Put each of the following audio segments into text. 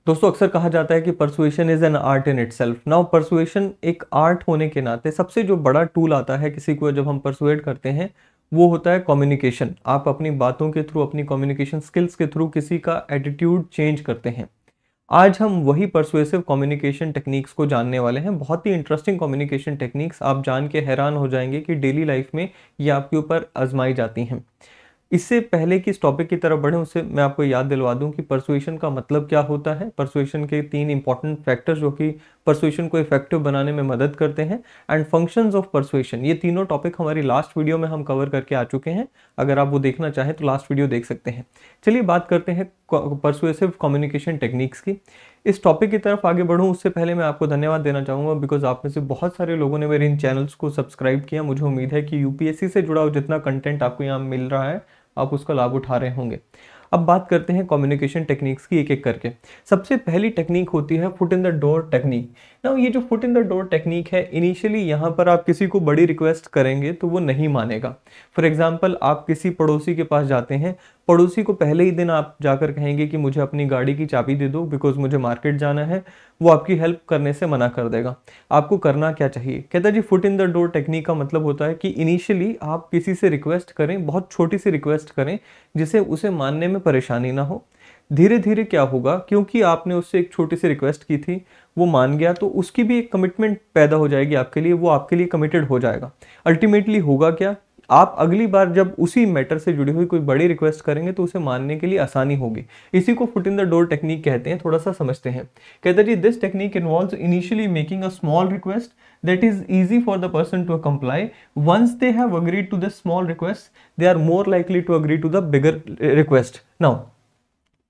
दोस्तों अक्सर कहा जाता है कि persuasion is an art in itself. Now persuasion एक आर्ट होने के नाते सबसे जो बड़ा टूल आता है किसी को जब हम परसुएट करते हैं वो होता है कम्युनिकेशन। आप अपनी बातों के थ्रू, अपनी कम्युनिकेशन स्किल्स के थ्रू किसी का एटीट्यूड चेंज करते हैं। आज हम वही परसुएसिव कम्युनिकेशन टेक्निक्स को जानने वाले हैं। बहुत ही इंटरेस्टिंग कम्युनिकेशन टेक्निक्स, आप जान के हैरान हो जाएंगे कि डेली लाइफ में ये आपके ऊपर आजमाई जाती हैं। इससे पहले कि इस टॉपिक की तरफ बढ़ें उससे मैं आपको याद दिलवा दूं कि परसुएशन का मतलब क्या होता है। परसुएशन के 3 इंपॉर्टेंट फैक्टर्स जो कि परसुएशन को इफेक्टिव बनाने में मदद करते हैं, एंड फंक्शंस ऑफ परसुएशन। ये तीनों टॉपिक हमारी लास्ट वीडियो में हम कवर करके आ चुके हैं। अगर आप वो देखना चाहें तो लास्ट वीडियो देख सकते हैं। चलिए बात करते हैं परसुएसिव कम्युनिकेशन टेक्निक्स की। इस टॉपिक की तरफ आगे बढ़ूं उससे पहले मैं आपको धन्यवाद देना चाहूँगा, बिकॉज आप में से बहुत सारे लोगों ने मेरे इन चैनल्स को सब्सक्राइब किया। मुझे उम्मीद है कि यूपीएससी से जुड़ा जितना कंटेंट आपको यहाँ मिल रहा है आप उसका लाभ उठा रहे होंगे। अब बात करते हैं कम्युनिकेशन टेक्निक्स की एक एक करके। सबसे पहली टेक्निक होती है foot in the door technique. ना ये जो foot in the door technique है, इनिशियली यहाँ पर आप किसी को बड़ी रिक्वेस्ट करेंगे तो वो नहीं मानेगा। फॉर एग्जाम्पल, आप किसी पड़ोसी के पास जाते हैं, पड़ोसी को पहले ही दिन आप जाकर कहेंगे कि मुझे अपनी गाड़ी की चाबी दे दो बिकॉज मुझे मार्केट जाना है, वो आपकी हेल्प करने से मना कर देगा। आपको करना क्या चाहिए? कहता है जी foot in the door technique का मतलब होता है कि इनिशियली आप किसी से रिक्वेस्ट करें, बहुत छोटी सी रिक्वेस्ट करें जिसे उसे मानने में परेशानी ना हो। धीरे धीरे क्या होगा, क्योंकि आपने उससे एक छोटी सी रिक्वेस्ट की थी, वो मान गया, तो उसकी भी एक कमिटमेंट पैदा हो जाएगी आपके लिए, वो आपके लिए कमिटेड हो जाएगा। अल्टीमेटली होगा क्या, आप अगली बार जब उसी मैटर से जुड़ी हुई कोई बड़ी रिक्वेस्ट करेंगे तो उसे मानने के लिए आसानी होगी। इसी को foot in the door technique कहते हैं। थोड़ा सा समझते हैं। कहते हैं जी this technique involves initially making a small request that is easy for the person to comply. Once they have agreed to this small request, they are more likely to agree to the bigger request. Now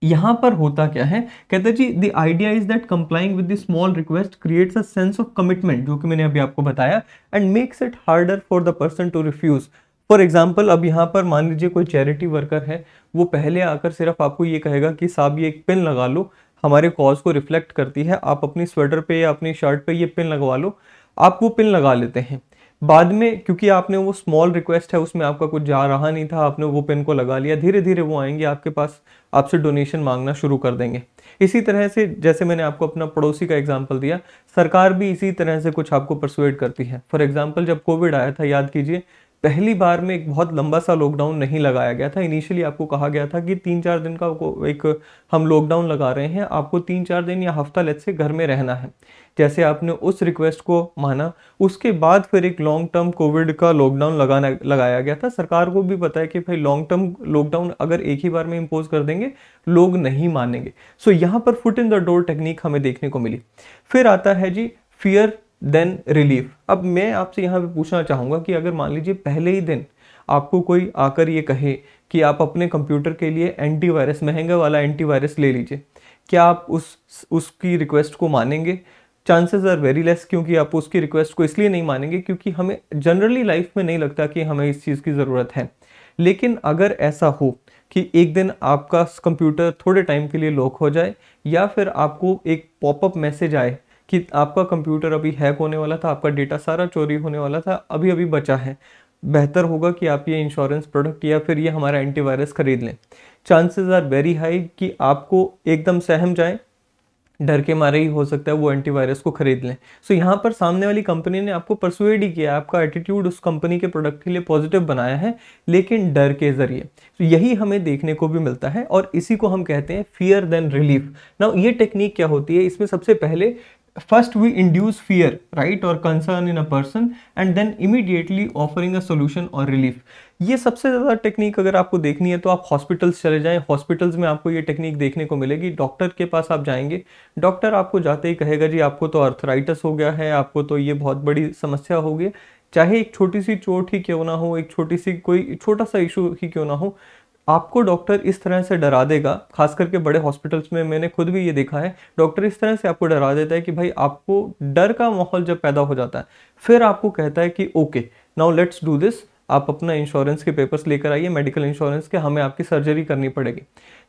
यहां पर होता क्या है, कहते हैं जी the idea is that complying with the small request creates a sense of commitment, जो कि मैंने अभी आपको बताया, and makes it harder for the person to refuse. For example, अब यहाँ पर मान लीजिए कोई चैरिटी वर्कर है, वो पहले आकर सिर्फ आपको ये कहेगा कि साहब ये एक पिन लगा लो, हमारे कॉज को रिफ्लेक्ट करती है, आप अपनी स्वेटर पे या अपनी शर्ट पे ये पिन लगवा लो। आप वो पिन लगा लेते हैं। बाद में क्योंकि आपने वो स्मॉल रिक्वेस्ट है उसमें आपका कुछ जा रहा नहीं था, आपने वो पिन को लगा लिया, धीरे धीरे वो आएंगे आपके पास, आपसे डोनेशन मांगना शुरू कर देंगे। इसी तरह से जैसे मैंने आपको अपना पड़ोसी का एग्जांपल दिया, सरकार भी इसी तरह से कुछ आपको परसुएट करती है। फॉर एग्जांपल, जब कोविड आया था, याद कीजिए, पहली बार में एक बहुत लंबा सा लॉकडाउन नहीं लगाया गया था। इनिशियली आपको कहा गया था कि 3-4 दिन का एक हम लॉकडाउन लगा रहे हैं, आपको 3-4 दिन या हफ्ता लेट से घर में रहना है। जैसे आपने उस रिक्वेस्ट को माना, उसके बाद फिर एक लॉन्ग टर्म कोविड का लॉकडाउन लगाया गया था। सरकार को भी पता है कि भाई लॉन्ग टर्म लॉकडाउन अगर एक ही बार में इम्पोज कर देंगे लोग नहीं मानेंगे। सो यहाँ पर foot in the door technique हमें देखने को मिली। फिर आता है जी फियर देन रिलीफ। अब मैं आपसे यहाँ पे पूछना चाहूँगा कि अगर मान लीजिए पहले ही दिन आपको कोई आकर ये कहे कि आप अपने कंप्यूटर के लिए एंटीवायरस, महंगा वाला एंटीवायरस ले लीजिए, क्या आप उसकी रिक्वेस्ट को मानेंगे? चांसेस आर वेरी लेस, क्योंकि आप उसकी रिक्वेस्ट को इसलिए नहीं मानेंगे क्योंकि हमें जनरली लाइफ में नहीं लगता कि हमें इस चीज़ की ज़रूरत है। लेकिन अगर ऐसा हो कि एक दिन आपका कंप्यूटर थोड़े टाइम के लिए लॉक हो जाए, या फिर आपको एक पॉपअप मैसेज आए कि आपका कंप्यूटर अभी हैक होने वाला था, आपका डेटा सारा चोरी होने वाला था, अभी अभी बचा है, बेहतर होगा कि आप ये इंश्योरेंस प्रोडक्ट या फिर ये हमारा एंटीवायरस खरीद लें। चांसेस आर वेरी हाई कि आपको एकदम सहम जाए, डर के मारे ही हो सकता है वो एंटीवायरस को खरीद लें। सो यहाँ पर सामने वाली कंपनी ने आपको परसुएड ही किया, आपका एटीट्यूड उस कंपनी के प्रोडक्ट के लिए पॉजिटिव बनाया है, लेकिन डर के जरिए। तो यही हमें देखने को भी मिलता है और इसी को हम कहते हैं फियर देन रिलीफ। नाउ ये टेक्निक क्या होती है, इसमें सबसे पहले first we induce fear, right, or concern in a person and then immediately offering a solution or relief. ये सबसे ज़्यादा टेक्निक अगर आपको देखनी है तो आप हॉस्पिटल्स चले जाएं। हॉस्पिटल्स में आपको ये टेक्निक देखने को मिलेगी। डॉक्टर के पास आप जाएंगे, डॉक्टर आपको जाते ही कहेगा जी आपको तो अर्थराइटिस हो गया है, आपको तो ये बहुत बड़ी समस्या हो गई। चाहे एक छोटी सी चोट ही क्यों ना हो, एक छोटी सी कोई छोटा सा इशू ही क्यों ना हो, आपको डॉक्टर इस तरह से डरा देगा। खास करके बड़े हॉस्पिटल्स में मैंने खुद भी ये देखा है, डॉक्टर इस तरह से आपको डरा देता है कि भाई आपको डर का माहौल जब पैदा हो जाता है, फिर आपको कहता है कि okay now let's do this, आप अपना इंश्योरेंस के पेपर्स लेकर आइए, मेडिकल इंश्योरेंस के, हमें आपकी सर्जरी करनी पड़ेगी।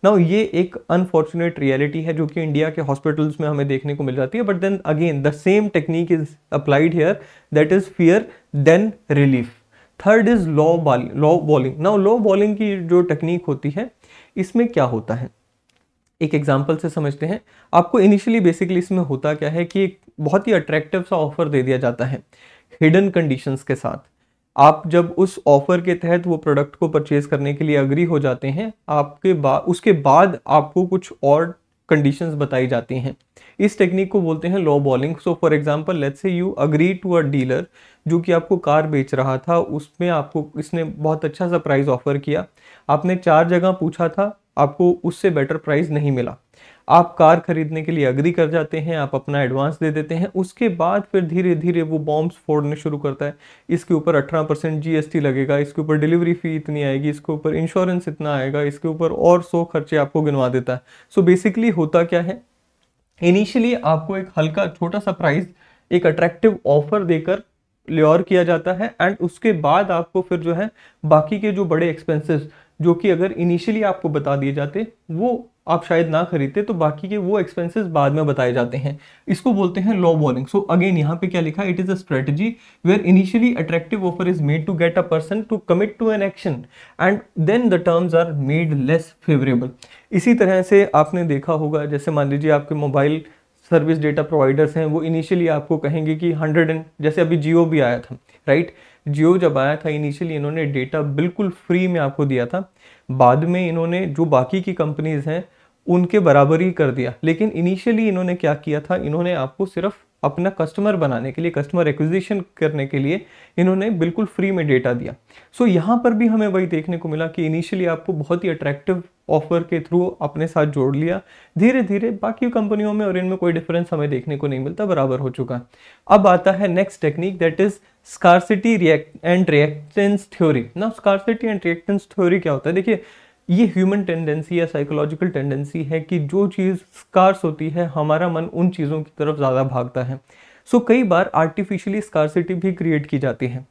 नाउ ये एक अनफॉर्चुनेट रियलिटी है जो कि इंडिया के हॉस्पिटल्स में हमें देखने को मिल जाती है। But then again the same technique is applied here, that is fear then relief. Third is low balling. Now low balling की जो टेक्निक होती है, इसमें क्या होता है, एक एग्जांपल से समझते हैं। आपको इनिशियली बेसिकली इसमें होता क्या है कि एक बहुत ही अट्रैक्टिव सा ऑफर दे दिया जाता है हिडन कंडीशंस के साथ। आप जब उस ऑफर के तहत वो प्रोडक्ट को परचेज करने के लिए अग्री हो जाते हैं, आपके बाद उसके बाद आपको कुछ और कंडीशंस बताई जाती हैं। इस टेक्निक को बोलते हैं low balling. So for example let's say you agree to a dealer जो कि आपको कार बेच रहा था, उसमें आपको इसने बहुत अच्छा सा प्राइस ऑफर किया। आपने 4 जगह पूछा था, आपको उससे बेटर प्राइस नहीं मिला। आप कार खरीदने के लिए अग्री कर जाते हैं, आप अपना एडवांस दे देते हैं। उसके बाद फिर धीरे धीरे वो बॉम्ब्स फोड़ने शुरू करता है। इसके ऊपर 18% जीएसटी लगेगा, इसके ऊपर डिलीवरी फी इतनी आएगी, इसके ऊपर इंश्योरेंस इतना आएगा, इसके ऊपर और 100 खर्चे आपको गिनवा देता है। सो बेसिकली होता क्या है, इनिशियली आपको एक हल्का छोटा सा प्राइस, एक अट्रैक्टिव ऑफर देकर ल्योर किया जाता है, एंड उसके बाद आपको फिर जो है बाकी के जो बड़े एक्सपेंसेस जो कि अगर इनिशियली आपको बता दिए जाते वो आप शायद ना खरीदते, तो बाकी के वो एक्सपेंसेस बाद में बताए जाते हैं। इसको बोलते हैं लो बॉलिंग। सो अगेन यहाँ पे क्या लिखा है, it is a strategy where initially attractive offer is made to get a person to commit to an action and then the terms are made less favourable. इसी तरह से आपने देखा होगा, जैसे मान लीजिए आपके मोबाइल सर्विस डेटा प्रोवाइडर्स हैं, वो इनिशियली आपको कहेंगे कि 100 एंड जैसे अभी जियो भी आया था, राइट। जियो जब आया था इनिशियली इन्होंने डेटा बिल्कुल फ्री में आपको दिया था। बाद में इन्होंने जो बाकी की कंपनीज हैं उनके बराबर ही कर दिया। लेकिन इनिशियली इन्होंने क्या किया था, इन्होंने आपको सिर्फ अपना कस्टमर बनाने के लिए, कस्टमर एक्विजिशन करने के लिए इन्होंने बिल्कुल फ्री में डेटा दिया। सो यहाँ पर भी हमें वही देखने को मिला कि इनिशियली आपको बहुत ही अट्रैक्टिव ऑफर के थ्रू अपने साथ जोड़ लिया, धीरे धीरे बाकी कंपनियों में और इनमें कोई डिफरेंस हमें देखने को नहीं मिलता, बराबर हो चुका। अब आता है next technique, that is scarcity and reactance theory. ना स्कार्सिटी एंड रिएक्टेंस थ्योरी क्या होता है, देखिए ये ह्यूमन टेंडेंसी या साइकोलॉजिकल टेंडेंसी है कि जो चीज़ स्कार्स होती है हमारा मन उन चीज़ों की तरफ ज़्यादा भागता है। सो कई बार आर्टिफिशियली स्कार्सिटी भी क्रिएट की जाती है।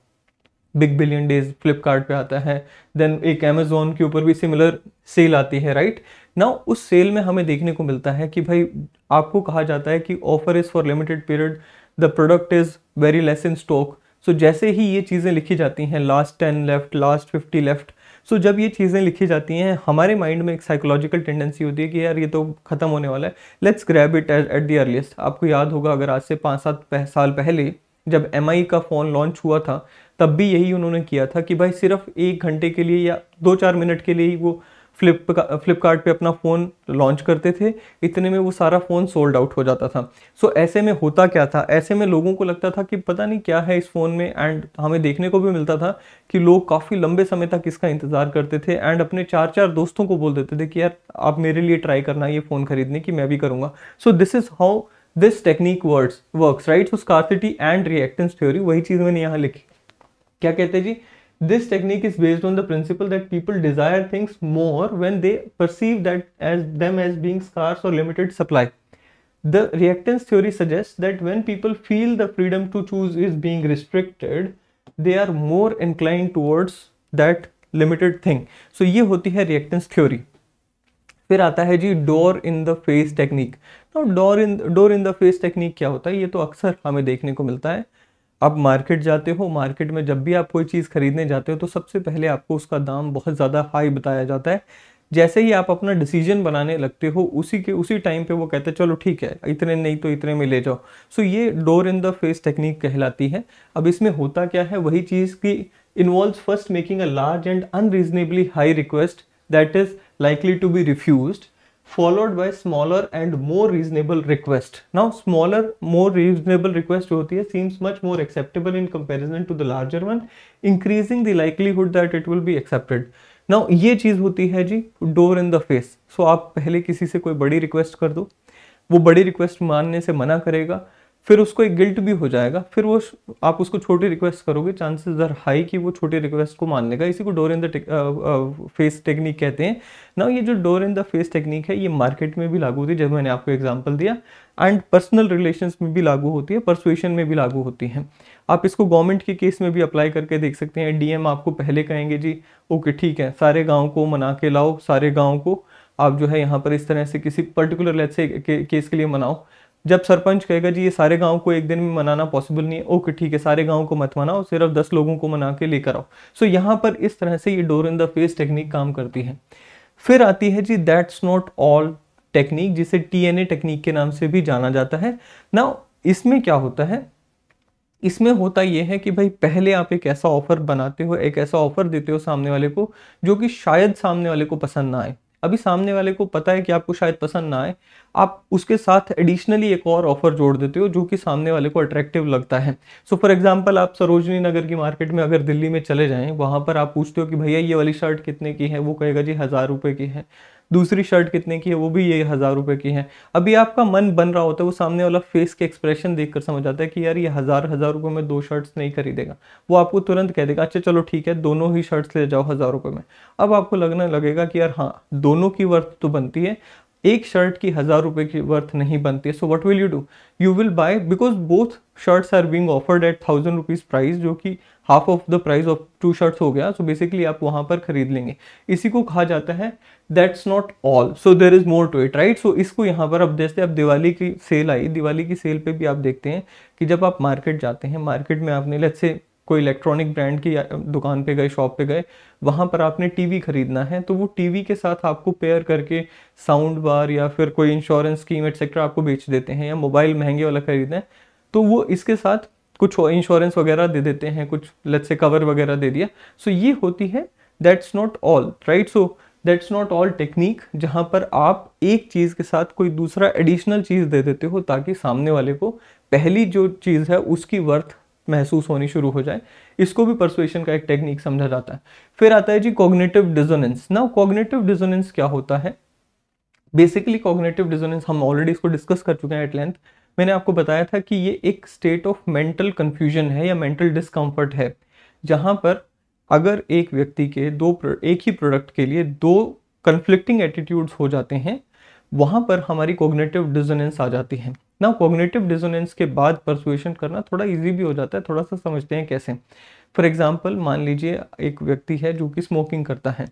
बिग बिलियन डेज फ्लिपकार्ट पे आता है, देन एक अमेजोन के ऊपर भी सिमिलर सेल आती है, राइट नाउ। उस सेल में हमें देखने को मिलता है कि भाई आपको कहा जाता है कि offer is for limited period, the product is very less in stock. So जैसे ही ये चीज़ें लिखी जाती हैं, last 10 left, last 50 left, so जब ये चीज़ें लिखी जाती हैं हमारे माइंड में एक साइकोलॉजिकल टेंडेंसी होती है कि यार ये तो खत्म होने वाला है, let's grab it at the earliest. आपको याद होगा अगर आज से 5-7 साल पहले जब MI का फ़ोन लॉन्च हुआ था, तब भी यही उन्होंने किया था कि भाई सिर्फ 1 घंटे के लिए या 2-4 मिनट के लिए ही वो फ्लिपकार्ट पे अपना फ़ोन लॉन्च करते थे, इतने में वो सारा फ़ोन सोल्ड आउट हो जाता था। सो ऐसे में होता क्या था, ऐसे में लोगों को लगता था कि पता नहीं क्या है इस फ़ोन में, एंड हमें देखने को भी मिलता था कि लोग काफ़ी लंबे समय तक इसका इंतज़ार करते थे एंड अपने 4-4 दोस्तों को बोल देते थे कि यार आप मेरे लिए ट्राई करना ये फ़ोन खरीदने की, मैं भी करूँगा। So this is how this technique works, right. So scarcity and reactance theory, वही चीज़ मैंने यहाँ लिखी। क्या कहते हैं जी, this technique is based on the principle that people desire things more when they perceive that as them as being scarce or limited supply. The reactance theory suggests that when people feel the freedom to choose is being restricted, they are more inclined towards that limited thing. So ये होती है reactance theory। फिर आता है जी door in the face technique. तो door in the face technique क्या होता है, ये तो अक्सर हमें देखने को मिलता है। आप मार्केट जाते हो, मार्केट में जब भी आप कोई चीज़ खरीदने जाते हो तो सबसे पहले आपको उसका दाम बहुत ज़्यादा हाई बताया जाता है। जैसे ही आप अपना डिसीजन बनाने लगते हो उसी टाइम पे वो कहते हैं चलो ठीक है, इतने नहीं तो इतने में ले जाओ। सो ये door in the face technique कहलाती है। अब इसमें होता क्या है, वही चीज़ की involves first making a large and unreasonably high request that is likely to be refused, followed by smaller and more reasonable request. Now smaller more reasonable request जो होती है seems much more acceptable in comparison to the larger one, increasing the likelihood that it will be accepted. Now ये चीज़ होती है जी door in the face. So आप पहले किसी से कोई बड़ी रिक्वेस्ट कर दो, वो बड़ी रिक्वेस्ट मानने से मना करेगा, फिर उसको एक गिल्ट भी हो जाएगा, फिर वो आप उसको छोटी रिक्वेस्ट करोगे, चांसेस आर हाई कि वो छोटी रिक्वेस्ट को मान लेगा। इसी को door in the face technique कहते हैं ना। ये जो door in the face technique है ये मार्केट में भी लागू होती है, जब मैंने आपको एग्जांपल दिया, एंड पर्सनल रिलेशंस में भी लागू होती है, परसुएशन में भी लागू होती है। आप इसको गवर्नमेंट के केस में भी अप्लाई करके देख सकते हैं। DM आपको पहले कहेंगे जी ओके ठीक है, सारे गाँव को मना के लाओ, सारे गाँव को आप जो है यहाँ पर इस तरह से किसी पर्टिकुलर लेट्स से केस के लिए मनाओ। जब सरपंच कहेगा जी ये सारे गांव को एक दिन में मनाना पॉसिबल नहीं है, ओके ठीक है, सारे गांव को मत मनाओ, सिर्फ 10 लोगों को मना के लेकर आओ। सो यहाँ पर इस तरह से ये door in the face technique काम करती है। फिर आती है जी दैट्स नॉट ऑल टेक्निक जिसे TNA टेक्निक के नाम से भी जाना जाता है। नाउ इसमें क्या होता है, इसमें होता ये है कि भाई पहले आप एक ऐसा ऑफर बनाते हो, एक ऐसा ऑफर देते हो सामने वाले को जो कि शायद सामने वाले को पसंद ना आए। अभी सामने वाले को पता है कि आपको शायद पसंद ना आए, आप उसके साथ एडिशनली एक और ऑफर जोड़ देते हो जो कि सामने वाले को अट्रैक्टिव लगता है। सो फॉर एग्जांपल आप सरोजनी नगर की मार्केट में अगर दिल्ली में चले जाएं, वहां पर आप पूछते हो कि भैया ये वाली शर्ट कितने की है, वो कहेगा जी 1000 रुपए की है। दूसरी शर्ट कितने की है, वो भी ये 1000 रुपए की है। अभी आपका मन बन रहा होता है, वो सामने वाला फेस के एक्सप्रेशन देखकर समझ आता है कि यार ये 1000 रुपए में 2 शर्ट्स नहीं खरीदेगा। वो आपको तुरंत कह देगा अच्छा चलो ठीक है, दोनों ही शर्ट्स ले जाओ 1000 रुपए में। अब आपको लगने लगेगा कि यार हाँ, दोनों की वर्थ तो बनती है, एक शर्ट की 1000 रुपए की वर्थ नहीं बनती है। So what will you do, you will buy, because both shirts are being offered at 1000 rupees price, जो कि half of the price of 2 shirts हो गया। सो बेसिकली आप वहां पर खरीद लेंगे। इसी को कहा जाता है that's not all, so there is more to it, right. So इसको यहाँ पर अब जैसे अब दिवाली की सेल आई, दिवाली की सेल पे भी आप देखते हैं कि जब आप मार्केट जाते हैं, मार्केट में आपने लेट्स से कोई इलेक्ट्रॉनिक ब्रांड की दुकान पे गए, शॉप पे गए, वहां पर आपने टीवी खरीदना है, तो वो टीवी के साथ आपको पेयर करके साउंड बार या फिर कोई इंश्योरेंस स्कीम एक्सेट्रा आपको बेच देते हैं। या मोबाइल महंगे वाला खरीदना है तो वो इसके साथ कुछ इंश्योरेंस वगैरह दे देते हैं, कुछ लेट्स से कवर वगैरह दे दिया। सो ये होती है that's not all, right. So that's not all technique, जहां पर आप एक चीज के साथ कोई दूसरा एडिशनल चीज दे देते हो ताकि सामने वाले को पहली जो चीज है उसकी वर्थ महसूस होनी शुरू हो जाए। इसको भी परसुएशन का एक टेक्निक समझा जाता है। फिर आता है जी cognitive dissonance. Now cognitive dissonance क्या होता है, बेसिकली कॉग्निटिव डिसोनेंस हम ऑलरेडी इसको डिस्कस कर चुके हैं एट लेंथ। मैंने आपको बताया था कि ये एक स्टेट ऑफ मेंटल कंफ्यूजन है या मेंटल डिस्कम्फर्ट है, जहां पर अगर एक व्यक्ति के एक ही प्रोडक्ट के लिए 2 कन्फ्लिक्टिंग एटीट्यूड्स हो जाते हैं, वहां पर हमारी कॉग्निटिव डिसोनेंस आ जाती है। ना कॉग्निटिव डिसोनेंस के बाद परसुएशन करना थोड़ा इजी भी हो जाता है। थोड़ा सा समझते हैं कैसे। फॉर एग्जाम्पल मान लीजिए एक व्यक्ति है जो कि स्मोकिंग करता है।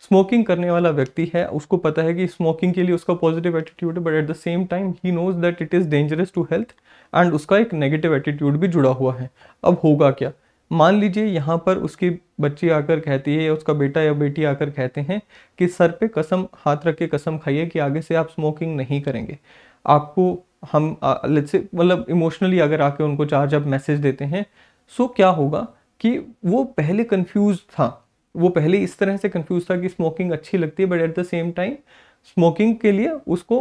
स्मोकिंग करने वाला व्यक्ति है, उसको पता है कि स्मोकिंग के लिए उसका पॉजिटिव एटीट्यूड है, but at the same time he knows that it is dangerous to health and उसका एक नेगेटिव एटीट्यूड भी जुड़ा हुआ है। अब होगा क्या, मान लीजिए यहाँ पर उसकी बच्ची आकर कहती है या उसका बेटा या बेटी आकर कहते हैं कि सर पे कसम, हाथ रख के कसम खाइए कि आगे से आप स्मोकिंग नहीं करेंगे। आपको हम लेट्स से मतलब इमोशनली अगर आके उनको चार्ज अप मैसेज देते हैं, सो क्या होगा कि वो पहले कंफ्यूज था, वो पहले इस तरह से कंफ्यूज था कि स्मोकिंग अच्छी लगती है, but at the same time smoking के लिए उसको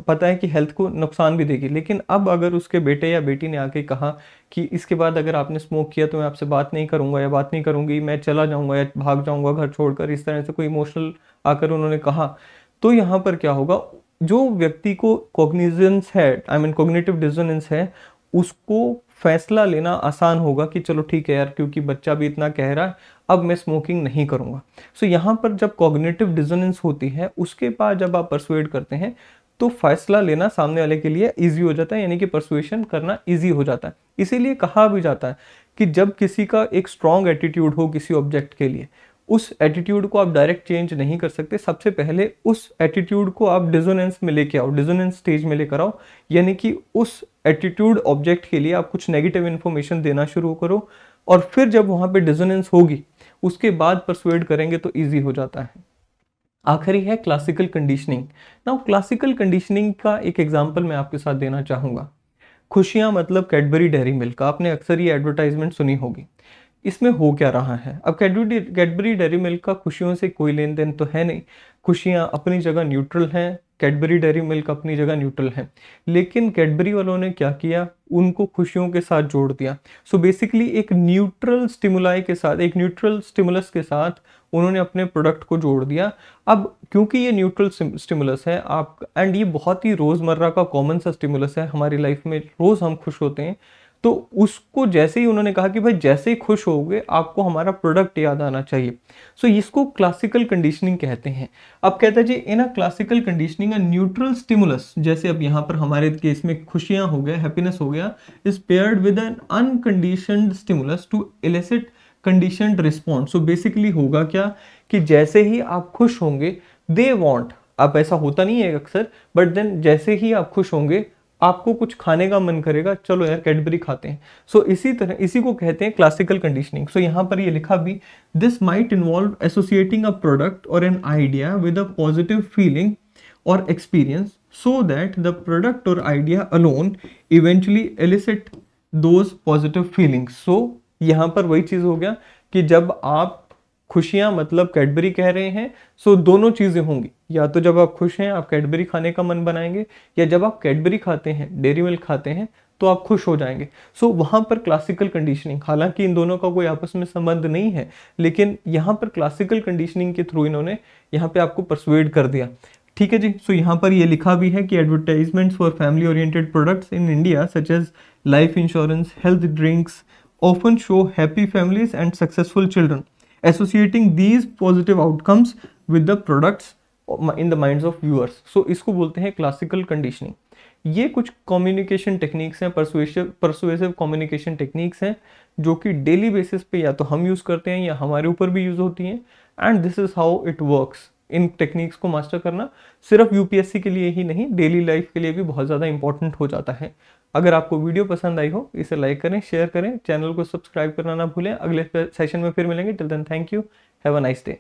पता है कि हेल्थ को नुकसान भी देगी। लेकिन अब अगर उसके बेटे या बेटी ने आके कहा कि इसके बाद अगर आपने स्मोक किया तो मैं आपसे बात नहीं करूंगा या बात नहीं करूंगी, मैं चला जाऊंगा या भाग जाऊंगा घर छोड़कर, इस तरह से कोई इमोशनल आकर उन्होंने कहा, तो यहाँ पर क्या होगा, जो व्यक्ति को कॉग्निजेंस है, कॉग्निटिव डिसोनेंस है, उसको फैसला लेना आसान होगा कि चलो ठीक है यार, क्योंकि बच्चा भी इतना कह रहा है, अब मैं स्मोकिंग नहीं करूंगा। सो यहाँ पर जब कॉग्निटिव डिसोनेंस होती है, उसके बाद जब आप परसुएड करते हैं तो फैसला लेना सामने वाले के लिए इजी हो जाता है, यानी कि परसुएशन करना इजी हो जाता है। इसीलिए कहा भी जाता है कि जब किसी का एक स्ट्रॉन्ग एटीट्यूड हो किसी ऑब्जेक्ट के लिए, उस एटीट्यूड को आप डायरेक्ट चेंज नहीं कर सकते। सबसे पहले उस एटीट्यूड को आप डिसोनेंस में लेके आओ, डिसोनेंस स्टेज में लेकर आओ, यानी कि उस एटीट्यूड ऑब्जेक्ट के लिए आप कुछ नेगेटिव इन्फॉर्मेशन देना शुरू करो, और फिर जब वहां पे डिसोनेंस होगी उसके बाद परसुएड करेंगे तो इजी हो जाता है। आखिरी है classical conditioning. Now classical conditioning का एक एग्जांपल मैं आपके साथ देना चाहूंगा। खुशियां मतलब कैडबरी डेयरी मिल्क, आपने अक्सर ये एडवर्टाइजमेंट सुनी होगी। इसमें हो क्या रहा है, अब कैडबरी डेयरी मिल्क का खुशियों से कोई लेन देन तो है नहीं, खुशियां अपनी जगह न्यूट्रल हैं, कैडबरी डेयरी मिल्क अपनी जगह न्यूट्रल है। लेकिन कैडबरी वालों ने क्या किया, उनको खुशियों के साथ जोड़ दिया। सो बेसिकली एक न्यूट्रल स्टिमुलाई के साथ, एक न्यूट्रल स्टिमुलस के साथ उन्होंने अपने प्रोडक्ट को जोड़ दिया। अब क्योंकि ये न्यूट्रल स्टिमुलस है आप, एंड ये बहुत ही रोजमर्रा का कॉमन सा स्टिमुलस है, हमारी लाइफ में रोज हम खुश होते हैं, तो उसको जैसे ही उन्होंने कहा कि भाई जैसे ही खुश होगे आपको हमारा प्रोडक्ट याद आना चाहिए। सो इसको क्लासिकल कंडीशनिंग कहते हैं। अब कहते हैं जी in a classical conditioning a neutral stimulus, जैसे अब यहाँ पर हमारे केस में खुशियां हो गया, हैप्पीनेस हो गया, is paired with an unconditioned stimulus to elicit conditioned response. So basically होगा क्या कि जैसे ही आप खुश होंगे, दे वांट, अब ऐसा होता नहीं है अक्सर, बट देन जैसे ही आप खुश होंगे आपको कुछ खाने का मन करेगा, चलो यार कैडबरी खाते हैं। सो इसी तरह, इसी को कहते हैं क्लासिकल कंडीशनिंग। सो यहाँ पर ये लिखा भी, this might involve associating a product और an idea with a positive feeling or experience so that the product or idea alone eventually elicit those positive feelings. So यहाँ पर वही चीज़ हो गया कि जब आप खुशियाँ मतलब कैडबरी कह रहे हैं, सो दोनों चीज़ें होंगी, या तो जब आप खुश हैं आप कैडबरी खाने का मन बनाएंगे, या जब आप कैडबरी खाते हैं, डेयरी मिल्क खाते हैं, तो आप खुश हो जाएंगे। सो वहाँ पर क्लासिकल कंडीशनिंग, हालांकि इन दोनों का कोई आपस में संबंध नहीं है, लेकिन यहाँ पर क्लासिकल कंडीशनिंग के थ्रू इन्होंने यहाँ पे आपको परसुएड कर दिया। ठीक है जी। सो यहाँ पर ये लिखा भी है कि advertisements for family oriented products in India such as life insurance, health drinks often show happy families and successful children, associating these positive outcomes with the products in the minds of viewers. So इसको बोलते हैं classical conditioning. ये कुछ communication techniques हैं, persuasive communication techniques हैं, जो कि daily basis पे या तो हम यूज़ करते हैं या हमारे ऊपर भी यूज़ होती हैं, and this is how it works. In techniques को मास्टर करना सिर्फ यूपीएससी के लिए ही नहीं, डेली लाइफ के लिए भी बहुत ज़्यादा इंपॉर्टेंट हो जाता है। अगर आपको वीडियो पसंद आई हो, इसे लाइक करें, शेयर करें, चैनल को सब्सक्राइब करना ना भूलें। अगले सेशन में फिर मिलेंगे। Till then thank you, have a nice day.